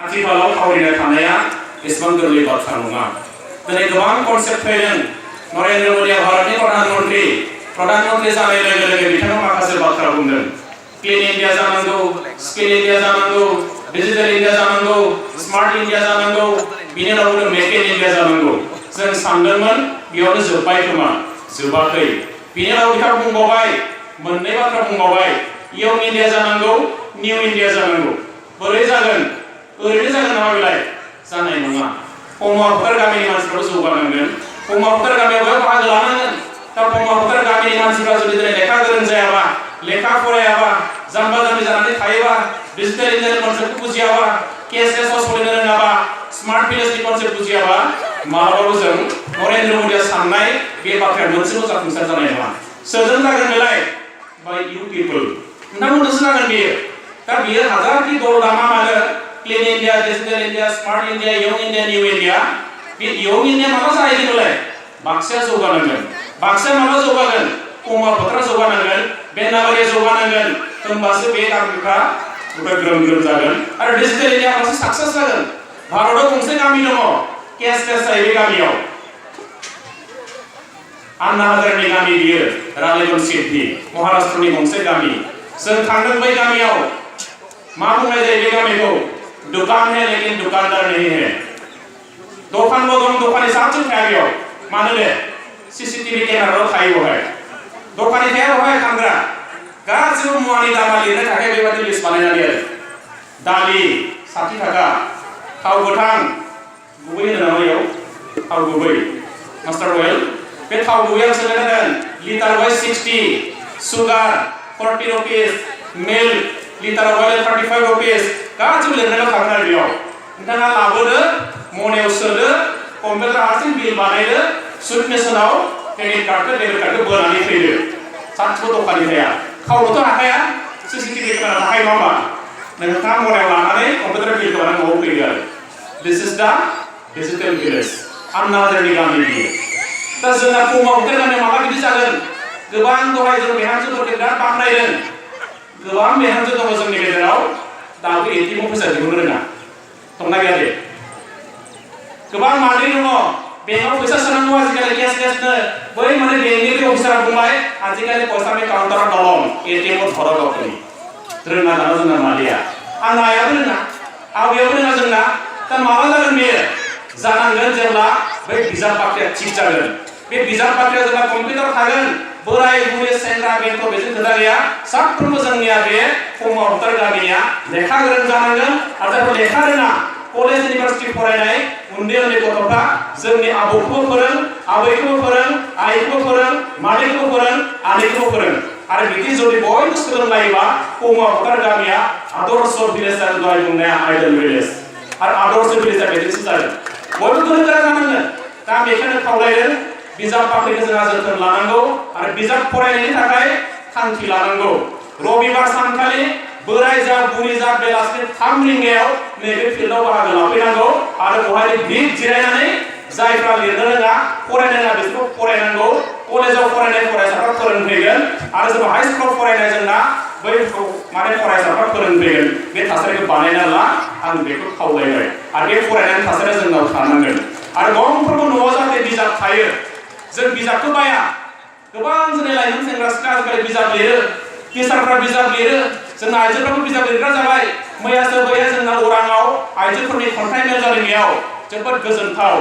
आथिखालाव थावरिना थानाया एसेबां गोरलै बाथ्रा नङा। दिनै गोबां कनसेप्ट फैदों। नरेन्द्र मोदीआ भारतनि प्रधानमन्त्री जानाय लोगो लोगो बिथाङा माखासे बाथ्रा बुंदों। क्लीन इन्डिया जानांगौ, स्किल इन्डिया जानांगौ, डिजिटल इन्डिया जानांगौ, स्मार्ट इन्डिया जानांगौ, बिनि उनाव बुंदों मेक इन इन्डिया जानांगौ। जों सानदोंमोन बेयावनो जोब्बाय खोमा, जोबाखै। बिनि उनाव बिथाङा बुंबावबाय, मोननै बाथ्रा बुंबावबाय, यंग इन्डिया जानांगौ, निउ इन्डिया जानांगौ। बोरै जागोन? ओरैनो जागोन नामा बेलाय? जानाय नङा। पमाफोर गामिनि मानसिफ्राबो जौगानांगोन। पमाफोर गामियाव बाहागो लानांगोन। दा पमाफोर गामिनि मानसिफ्रा जुदि दिनै लेखा गोरों जायाबा, लेखा फरायाबा, जाम्बा जाम्बि जानानै थायोबा, डिजिटल इन्डियानि कनसेप्टखौ बुजियाबा, केसलेसआव सोलिनो रोङाबा, स्मार्ट भिलेजनि कनसेप्ट बुजियाबा, मालाबाबो जों नरेन्द्र मोदीआ साननाय बे बाथ्राया मोनसेबो जाफुंसार जानाय नङा। सोरजों जागोन बेलाय? बाय इउ पिपल। नोंथांमोनजोंसो जागोन बेयो। दा बियो हाजारखि दल दामा मानो, clean India, digital India, smart India, young India, new India, बे यंग इन्डिया माला जाहैगोन बेलाय? बाक्साया जौगानांगोन। बाक्साया माला जौगागोन? पमाफोरा जौगानांगोन, बेनाबारिया जौगानांगोन। होमबासो बे गामिफ्रा ग्रोम ग्रोम जागोन आरो डिजिटल इन्डिया होमबासो साक्सेस जागोन। भारताव गंसे गामि दङ, केसलेस जायो बे गामियाव। आन्ना हाजारेनि गामि बियो, रालेगन सिटी, महाराष्ट्रनि गंसे गामि। जों थांदों बै गामियाव। मा बुंनाय जायो बे गामिखौ? दुकान है लेकिन दुकानदार नहीं है। दखानबो दं, दखानि सासेबो थाया बेयाव। मानो दे? सीसीटीवी केमेराल' थायो बेवहाय। दखानि थाया बेवहाय फानग्रा। गासिबो मुवानि दामा लिरनो थाखाय बेबायदि लिस्ट बानायनानै आरो दालि 60 थाखा, थाव गोथां गुबै होनो नामा बेयाव? थाव गुबै मास्टार अइल। बे थाव गुबैया बेसेबां जागोन? लिटार वाइज 60, सुगार 40 rupees, milk litre wise 35 rupees. गासिबो लिरनायल' थागोन आरो बेयाव। नोंथाङा लाबोदो, मनायाव सोदो, कम्पिउटार हारसिं बिल बानायदो, सुट मेसिनाव क्रेडिट कार्डखौ डेबिट कार्डखौ बोनानै फैदो। सातबो दखानि थाया। खावनोथ' हाखाया, सीसीटीवी केमेरा थाखायो नङा होमबा? नोंथाङा मनायाव लानानै कम्पिउटार बिलखौ लानानै न'आव फैदो आरो। दिस is the digital village. Anna हाजारेनि गामि बियो। दा जोंना पमाफोर गामियाव माला बिदि जागोन? गोबां दहाय जों बिहामजोफोरखौ बिराद बाख्नायदों। गोबां बिहामजो दङ जोंनि गेजेराव, दाबो एटिएमआव फैसा दिहुननो रोङा। दंना गैया दे? गोबां मादै दङ, बेंकआव फैसा सोनांगौ आजिखालि केसलेसनो। बै माने बेंकनि अफिसारा बुंबाय, आजिखालि पैसा में काउंटाराव दलं, एटिएमआव धरा गावखौनि। रोङा दाना जोंना मादैया। आंना आइयाबो रोङा, आबैयाबो रोङा जोंना। दा माला जागोन बेयो? जानांगोन जेब्ला बै बिजाब बाख्रिया थिग जागोन। बे बिजाब बाख्रिया जेब्ला कम्पिउटार थागोन, बोराय बुरै सेंग्रा बेन्थ बेजों खोथा गैया। साफ्रोमबो जोंनिया बे पमाफोर गामिया लेखा गोरों जानांगोन। आरो जायफोर लेखा रोङा, कलेज इउनिभार्सिटि फरायनाय उन्दै उन्दै गथ'फ्रा जोंनि आबौखौबो फोरों, आबैखौबो फोरों, आइखौबो फोरों, मादैखौबो फोरों, आदैखौबो फोरों। आरो बिदि जुदि बयबो सोलोंलायोबा पमाफोर गामिया आदर्श भिलेज जागोन। दहाय बुंनाया आइडल भिलेज आरो आदर्श भिलेजआ बिदिसो जागोन। बयबो गोरों गोरा जानांगोन। दा बेखौनो खावलायदों, बिजाब बाख्रिखौ जोंहा जोथोन लानांगौ आरो बिजाब फरायनायनि थाखाय थांखि लानांगौ। रबिबार सानखालि बोराय जा बुरि जा बेलासिनि 3 रिंगायाव नैबे फिल्डआव बाहागो लाफैनांगौ आरो बेवहाय भिड जिरायनानै जायफ्रा लिरनो रोङा, फरायनो रोङा बिसोरखौ फरायनांगौ। कलेजाव फरायनाय फरायसाफ्रा फोरोंफैगोन आरो जों हाई स्कुलाव फरायनाय जोंना बैखौ माने फरायसाफ्रा फोरोंफैगोन। बे थासारिखौ बानायना ला, आं बेखौ खावलायबाय। आरो बे फरायनायनि थासारिया जोंनाव थानांगोन। आरो गंफ्रोमबो न'आव जाहाथे बिजाब थायो। जों बिजाबखौ बाया। गोबां जोंनि लाइमोन सेंग्रा सिख्ला आजिखालि बिजाब लिरो, टिचारफ्रा बिजाब लिरो, जोंना आइजोफ्राबो बिजाब लिरग्रा जाबाय। मैयासो बैया जोंना अराङाव आइजोफोरनि खन्थाइ मेल जारिनायाव जोबोद गोजोनथाव।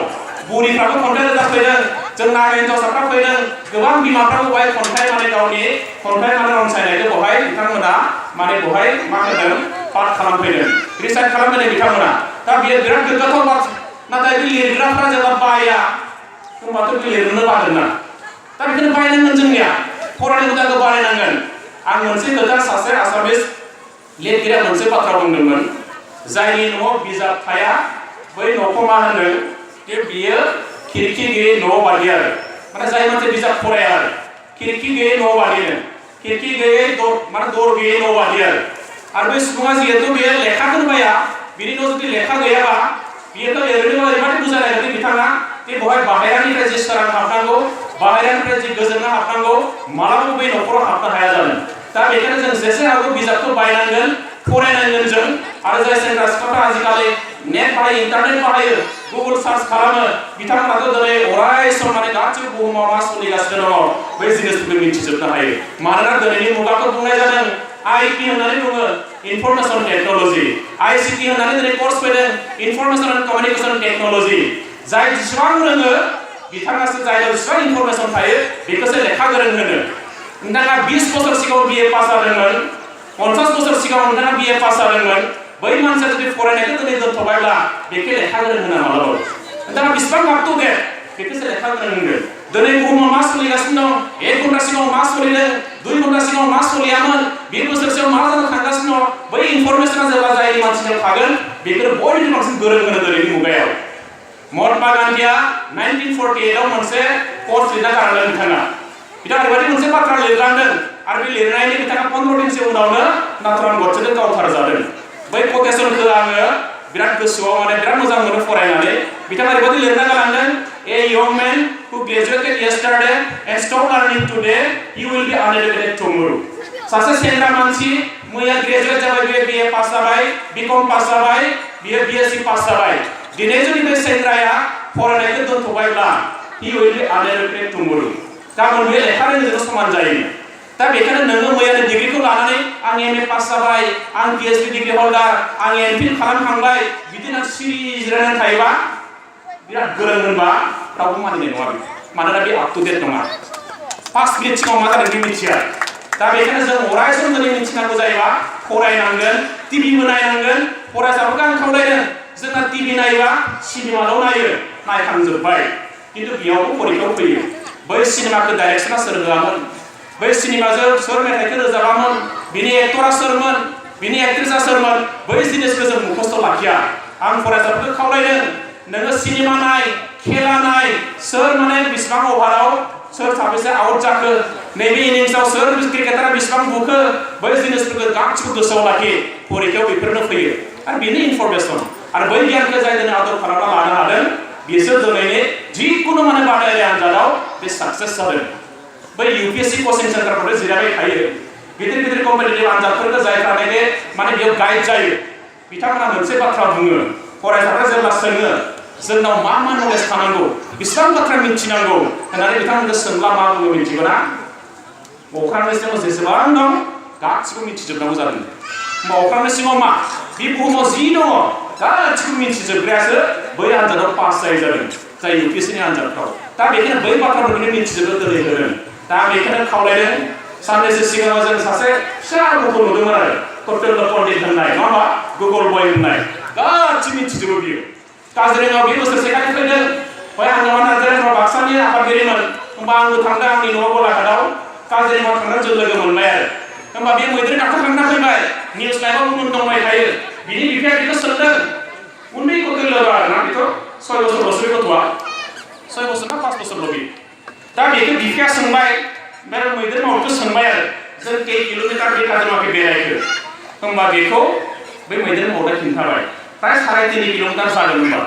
बुरिफ्राबो खन्थाइ रोजाबफैदों, जोंना हिन्जावसाफ्रा फैदों। गोबां बिमाफ्राबो बेवहाय खन्थाइ माने गावनि खन्थाइ माने रनसायनायखौ बेवहाय बिथांमोना माने बेवहाय मा होदों? पाठ खालामफैदों, रिसाइट खालामफैदों बिथांमोना। दा बेयो बिराद गोग्गाथाव बाथ्रा। नाथाय बे लिरग्राफ्रा जेब्ला बाया, होमबाथ' बे लिरनो बागोन ना? दा बेखौनो बायनांगोन जोंनिया। फरायनाय हुदाखौ बानायनांगोन। आं मोनसे खोथा, सासे आसामिस लिरगिरिया मोनसे बाथ्रा बुंदोंमोन, जायनि न'आव बिजाब थाया बै न'खौ मा होनो? बियो खिरखि गैयै न' बादि आरो। माने जाय मानसि बिजाब फराया आरो खिरखि गैयै न' बादिनो, खिरखि गैयै माने दर गैयै न' बादि आरो बै सुबुङा जिहेतु बे लेखाखौनो बाया, बिनि न' जुदि लेखा गैयाबा बियोथ' ओरैनो ओरैबायदि बुजायनाय होदों बिथाङा, जे बेवहाय बाहेरानिफ्राय जि सोरां हाबनांगौ, बाहेरानिफ्राय जि गोजोनना हाबनांगौ, मालाबाबो बै न'खराव हाबनो हाया जादों। दा बेखायनो जों जेसे हागौ बिजाबखौ बायनांगोन फरायनांगोन जों आरो जाय सेंग्रा सिख्लाफ्रा आजिखालि नेट बाहायो इन्टारनेट बाहायो गुगल सार्च खालामो बिथांमोनाथ' दिनै अराय सम माने गासिबो बुहुमाव मा सोलिगासिनो दङ बै जिनिसफोरखौ मिथिजोबनो हायो मानोना दिनैनि मुगाखौ बुंनाय जादों आईटी होननानै बुङो इनफरमेशन टेक्नोलॉजी आईसीटी होननानै दिनै कर्स फैदों इनफरमेशन एंड कम्युनिकेशन टेक्नोलॉजी जाय जेसेबां रोङो बिथाङासो जायनाव जेसेबां इनफरमेशन थायो बेखौसो लेखा गोरों होनो नोंथाङा 20 बोसोर सिगाङाव बिए पास जादोंमोन 50 बोसोर सिगाङाव नोंथाङा बिए पास जादोंमोन बै मानसिया जुदि फरायनायखौ दिनै दोनथ'बायब्ला बेखौ लेखा गोरों होना मालाबाबो नोंथाङा बेसेबां आप टु डेट बेखौसो लेखा गोरों होनगोन दिनै बुहुमाव मा सोलिगासिनो दं 1 घन्टा सिगाङाव मा सोलिदों 2 घन्टा सिगाङाव मा सोलियामोन बे बोसोरसेयाव मा जानो थांगासिनो दं बै इनफरमेशना जेब्ला जायनि मानसिनाव थागोन बेखौ बयनिख्रुइ बांसिन गोरों होनो दिनैनि मुगायाव महात्मा गान्धीया 1948 आव मोनसे कर्स लिरना गालांदों बिथाङा ओरैबायदि मोनसे बाथ्रा लिरलांदों आरो बे लिरनायनि बिथाङा 15 दिनसो उनावनो नाथुराम गडसेजों गावथारजादों बै कटेसनखौ आङो बिराद गोसोआव माने बिराद मोजां मोनो फरायनानै बिथाङा ओरैबायदि लिरना गालांदों ए यंग मैन हु graduated yesterday and stop learning today you will be uneducated tomorrow सासे सेंग्रा मानसि मैया ग्रेजुएट जाबाय बियो बीए पास जाबाय बीकॉम पास जाबाय बियो बीएससी पास जाबाय दिनै जुदि बे सेंग्राया फरायनायखौ दोनथ'बायब्ला he will be uneducated tomorrow गाबोन बे लेखा रोङिजों समान जायो दा बेखायनो नोङो मैयानो डिग्रीखौ लानानै आं एमए पास जाबाय आं पीएचडी डिग्री हल्डार आं एमफिल खालामखांबाय बिदिनो सिरि जिरायनानै थायोबा बिराद गोरों होनबा रावबो मानिनाय नङा मानोना बे आप टु डेट नङा 5 मिनिट सिगाङाव मा जादों बे मिथिया दा बेखायनो जों अराय सम दिनै मिथिनांगौ जायोबा फरायनांगोन टिभिबो नायनांगोन फरायसाफोरखौ आं खावलायदों जोंना टिभि नायोबा सिनेमाल' नायो नायखांजोब्बाय खिन्थु बेयावबो परीक्षायाव फैयो बै सिनेमाखौ डाइरेक्शना सोर होआमोन बै सिनेमाजों सोर मेथाइखौ रोजाबामोन बिनि एक्टरा सोरमोन बिनि एक्ट्रेसा सोरमोन बै जिनिसखौ जों मुखस्थ' लाखिया आं फरायसाफोरखौ खावलायदों नोङो सिनेमा नाय खेला नाय सोर माने बेसेबां अभाराव सोर साबेसे आउट जाखो नैबे इनिंसआव सोर क्रिकेटारा बेसेबां बुखो बै जिनिसफोरखौ गासिबो गोसोआव लाखि परीक्षायाव बेफोरनो फैयो आरो बेनो इनफरमेशन आरो बै गियानखौ जाय दिनै आदर खालामना लानो हादों बिसोर दिनैनि जिखुनु माने बादायारि आनजादाव बे साक्सेस जादों बै यूपीएससी कोचिं सेन्टारफोराव जिरायबाय थायो गिदिर गिदिर कम्पिटिटिभ आनजादफोरखौ जायफ्रा माने बेयाव गाइड जायो बिथांमोना मोनसे बाथ्रा बुङो फरायसाफ्रा जेब्ला सोङो जोंनाव मा नलेज थानांगौ बेसेबां बाथ्रा मिथिनांगौ होननानै बिथांमोनखौ सोंब्ला मा बुङो मिथिगौ ना अख्रांनि सिङाव जेसेबां दं गासिबो मिथिजोबनांगौ जादों होमबा अख्रांनि सिङाव मा बे बुहुमाव जि दङ गासिबो मिथिजोबग्रायासो बै आनजादाव पास जादों जाय यूपीएससीनि आनजादफ्राव दा बेखायनो बै बाथ्राफोरखौनो मिथिजोबनो दिनै होदों दा बेखायनो खावलायदों साननैसो सिगाङाव जों सासे फिसा गथ' नुदोंमोन आरो कौटिल्य पण्डित होननाय नङा होमबा गुगल बय होननाय गासिबो मिथिजोबो बियो काजिरङायाव बे बोसोरसेखालि फैदों बै आंनाव नार्जारिया बाक्सानि आफादगिरिमोन होमबा आंबो थांदों आंनि न'आव गलाघाटआव काजिरङायाव थांनानै जों लोगो मोनबाय आरो होमबा बे मैदेर गाखोखांना फैबाय निउस लाइभआव दंबाय थायो बिनि बिफाया बेखौ सोंदों उन्दै कौटिल्य आरोना बेथ' 6 बोसोरल'सो बे गथ'आ 6 बोसोर ना 5 बोसोरल' बे दा बेखौ बिफाया सोंबाय बे मैदेर मावखौ सोंबाय आरो जों के किल'मिटार बे काजिरङाखौ बेरायखो होमबा बेखौ बे मैदेर मावदा खिन्थाबाय प्राय 3.5 किल'मिटार जागोन होमबा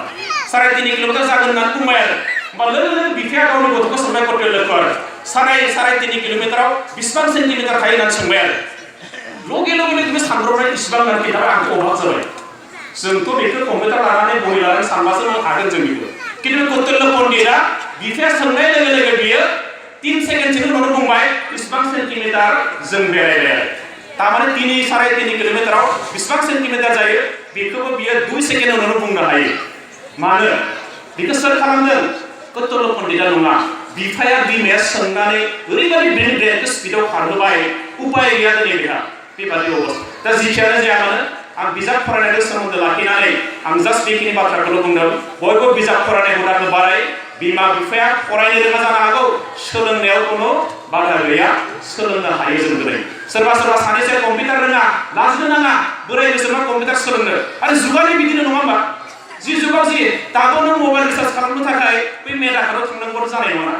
3.5 किल'मिटार जागोन होननानै बुंबाय आरो होमबा लोगो लोगो बिफाया गावनि गथ'खौ सोंबाय कौटिल्यखौ आरो 3.5 किल'मिटाराव बेसेबां सेन्टिमिटार थायो होननानै सोंबाय आरो लगे लगे बे सानब्रबनाय इसिबां होननानै खिन्थाबाय आंथ' अबाक जाबाय जोंथ' बेखौ कम्पिउटार लानानै बहि लानानै सानबासो हागोन जों बेखौ खिन्थु कौटिल्य पण्डितआ बिफाया सोंनाय लोगो लोगो बियो 3 सेकेन्डसोनि उनावनो बुंबाय बेसेबां सेन्टिमिटार जों बेरायबाय आरो तारमाने 3.5 किल'मिटाराव बेसेबां सेन्टिमिटार जायो बेखौबो बियो 2 सेकेन्ड उनावनो बुंनो हायो मानो बेखौ सोर खालामदों कौटिल्य पण्डितआ नङा बिफाया बिमाया सोंनानै ओरैबायदि ब्रेनखौ स्पिडआव खारहोबाय उपाय गैया दिनै बेहा बेबादि अबस्था दा जिखियानो जाया मानो आं बिजाब फरायनायजों सोमोन्दो लाखिनानै आं जास्ट बेखिनि बाथ्राखौल' बुंदों बयबो बिजाब फरायनाय हुदाखौ बाराय बिमा बिफाया फरायनो रोङा जानो हागौ सोलोंनायाव खुनु बाधा गैया सोलोंनो हायो जों दिनै सोरबा सोरबा सानैसो कम्पिउटार रोङा लाजिनो नाङा बोराय बोसोरबा कम्पिउटार सोलोंनो आरो जुगानो बिदिनो नङा होमबा जि जुगाव जि दाबो नों मबाइल रिसार्ज खालामनो थाखाय बै मेदाखाराव थांनांगौ जानाय नङा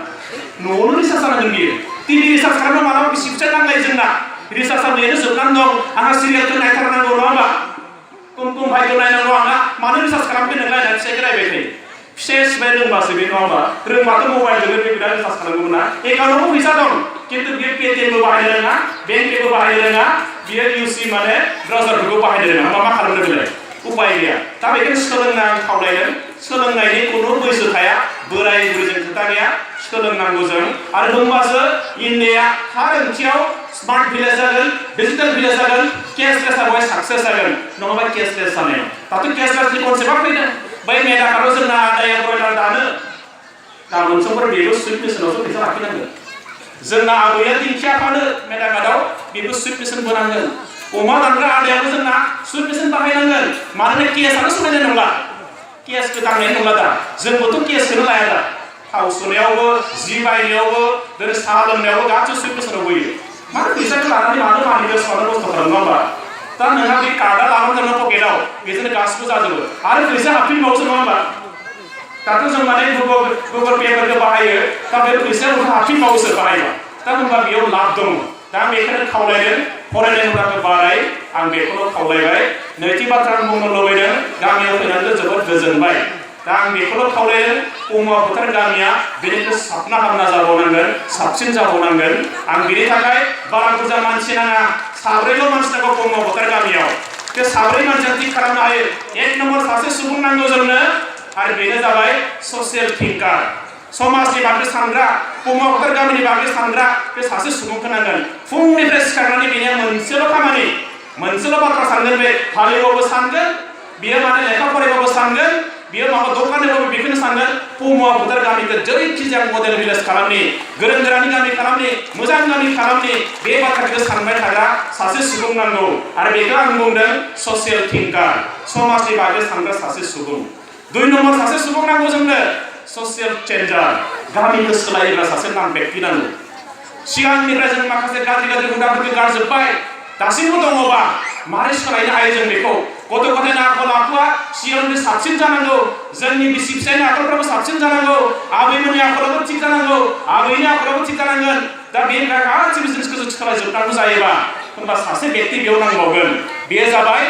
न'आवनो रिसार्ज जानांगोन बियो टिभि रिसार्ज खालामनो मालाबा बेसे फैसा नांलायो जोंना रिसार्जआ बेनो जोबनानै दं आंहा सिरियालखौ नायथारनांगौ नङा होमबा कुम कुम भाइखौ नायनांगौ आंहा मानो रिसार्ज खालामफै नोंलाय होननानै फिसाइखौ रायबाय थायो फिसे सिबाय रोंबासो बे नङा होमबा रोंबाथ' मबाइलजोंनो बे बिराद रिसार्ज खालामगौमोन ना एकाउन्टावबो फैसा दं किन्तु बियो पेटिएमबो बाहायनो रोङा बेंक पेबो बाहायनो रोङा बियो इउसि माने ब्राउजारफोरखौ बाहायनो रोङा होमबा मा खालामनो बेलाय उपाय गैया दा बेखौनो सोलोंनो आं खावलायदों सोलोंनायनि खुनु बैसो थाया बोराय बुरैजों खोथा गैया सोलोंनांगौ जों आरो होमबासो इन्डिया थार ओंथियाव स्मार्ट भिलेज जागोन डिजिटेल भिलेज जागोन केसलेस आबो साक्सेस जागोन नङाबा केसलेस जानायाव दाथ' केसलेसनि कनसेप्टआ फैदों बै मेदाकाराव जोंना आदाया ब्रयलार दानो गाबोन समफोर बेबो सुइट मेसिनावसो फैसा लाखिनांगोन जोंना आबैया दिंखिया फानो मेदाकाराव बेबो सुइट मेसिन बोनांगोन अमा दानग्रा आदायाबो जोंना सुइट मेसिन बाहायनांगोन मानोना केसआनो सोलायनाय नंला केसखौ दांनाय नंला दा जोंबोथ' केसखौनो लाया दा थाव सुनायावबो जि बायनायावबो दिनै साहा लोंनायावबो गासैबो सुइट मेसिनाव बोयो मानो फैसाखौ लानानै मानो मानिनो सानो नस्थ' खालामो नङा होमबा दा नोंहा बे कार्डआ लानानै थाङो पकेटाव बेजोंनो गासिबो जाजोबो आरो फैसा हाबफिनबावोसो नङा होमबा दाथ' जों माने गुगल पेफोरखौ बाहायो दा बे फैसाया हाबफिनबावोसो बाहायबा दा होनबा बेयाव लाब दङ दा आं बेखौनो खावलायदों फरायनाय हुदाखौ बाराय आं बेखौनो खावलायबाय नैथि बाथ्रा आं बुंनो लुबैदों गामियाव फैनानै जोबोद गोजोनबाय दा आं बेखौनो खावलायदों पमुवा फोथार गामिया बेनिख्रुइ साबना हामना जाबावनांगोन साबसिन जाबावनांगोन आं बेनि थाखाय बारा बुरजा मानसि नाङा साब्रैल' मानसि नांगौ पमुवा फोथार गामियाव बे साब्रै मानसिया थि खालामनो हायो एक नम्बर सासे सुबुं नांगौ जोंनो आरो बेनो जाबाय ससियेल थिंकार समाजनि बागै सानग्रा पमुवा फोथार गामिनि बागै सानग्रा बे सासे सुबुंखौ नांगोन फुंनिफ्राय सिखारनानै बेनिया मोनसेल' खामानि मोनसेल' बाथ्रा सानगोन बे हालेवबाबो सानगोन बियो माने लेखा फरायबाबो सानगोन बियो माबा दखाननिबाबो बेखौनो सानगोन पमुवा फोथार गामिखौ जेरैखिजाया मडेल भिलेज खालामनि गोरों गोरानि गामि खालामनि मोजां गामि खालामनि बे बाथ्राखौ सानबाय थाग्रा सासे सुबुं नांगौ आरो बेखौ आं बुंदों ससियेल थिंकार समाजनि बागै सानग्रा सासे सुबुं दुइ नम्बर सासे सुबुं नांगौ जोंनो ससियेल चेन्जार गामिखौ सोलायग्रा सासे नाम व्यक्ति नांगौ सिगांनिफ्राय जों माखासे गाज्रि गाज्रि हुदाफोरखौ गारजोब्बाय दासिमबो दङबा मारै सोलायनो हायो जों बेखौ गथ' गथायनि आखल आखुआ सिगांनिफ्राय साबसिन जानांगौ जोंनि बिसि फिसायनि आखलफ्राबो साबसिन जानांगौ आबैमोननि आखलाबो थिग जानांगौ आबैनि आखलाबो थिग जानांगोन दा बे गासैबो जिनिसखौ जों सोलायजोबनांगौ जायोबा होनबा सासे व्यक्ति बेयाव नांबावगोन बेयो जाबाय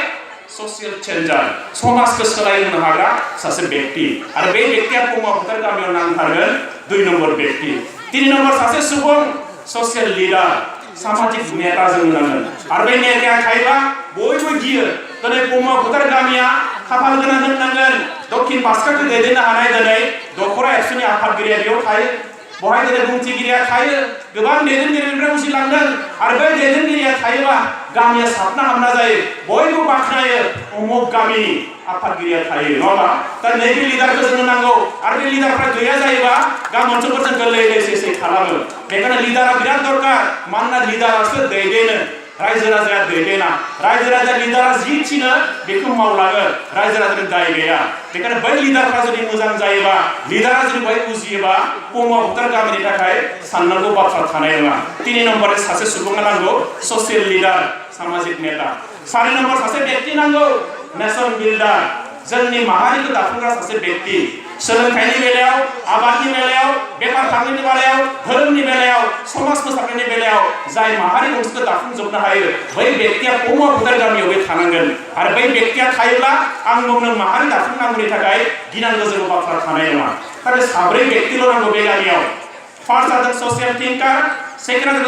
ससियेल चेन्जार समाजखौ सोलायहोनो हाग्रा सासे व्यक्ति आरो बे व्यक्तिया पमुवा फोथार गामियाव नांथारगोन दुइ नम्बर व्यक्ति तिन नम्बर सासे सुबुं ससियेल लिडार सामाजिक नेता जों नांगोन आरो बे नेताया थायोबा बयबो गियो दिनै पमुवा फोथार गामिया खाफाल गोनां होननांगोन दक्षिण बाक्साखौ दैदेननो हानाय दिनै दख'रा एबसुनि आफादगिरिया बेयाव थायो बहाय दिनै बुंथिगिरिया थायो गोबां दैदेनगिरिनिफ्राय उजिलांदों आरो बै दैदेनगिरिया थायोबा गामिया साबना हामना जायो बयबो बाख्नायो अमुक गामिनि आफादगिरिया थायो नङा होमबा दा नैबे लिडारखौ जोंनो नांगौ आरो बे लिडारफ्रा गैया जायोबा गामि ओनसोलफोरजों गोरलै एसे खालामो बेखायनो लिडारा बिराद दरकार मानोना लिडारासो दैदेनो रायजो राजाया दैदेना रायजो राजा लिडारा जि थिनो बेखौ मावलाङो रायजो राजानि दाय गैया बेखायनो बै लिडारफ्रा जुदि मोजां जायोबा लिडारा जुदि बै बुजियोबा पमुवा फोथार गामिनि थाखाय साननांगौ बाथ्रा थानाय नङा तिन नम्बरै सासे सुबुङा नांगौ ससियेल लिडार सामाजिक नेता सारि नम्बर सासे व्यक्ति नांगौ नेशन बिल्डार जोंनि माहारिखौ दाफुंग्रा सासे व्यक्ति सोलोंथाइनि बेलायाव आबादनि बेलायाव बेफार फालांगिनि बेलायाव धोरोमनि बेलायाव समाज फोसाबनायनि बेलायाव जाय माहारि गंसेखौ दाफुंजोबनो हायो बै व्यक्तिया पमुवा फोथार गामियाव बे थानांगोन आरो बै व्यक्तिया थायोब्ला आं बुंनो माहारि दाफुंनांगौनि थाखाय गिनांगौ जेबो बाथ्रा थानाय नङा दा बे साब्रै व्यक्तिल' नांगौ बे गामियाव फार्स्ट जादों ससियेल थिंकार सेकेन्ड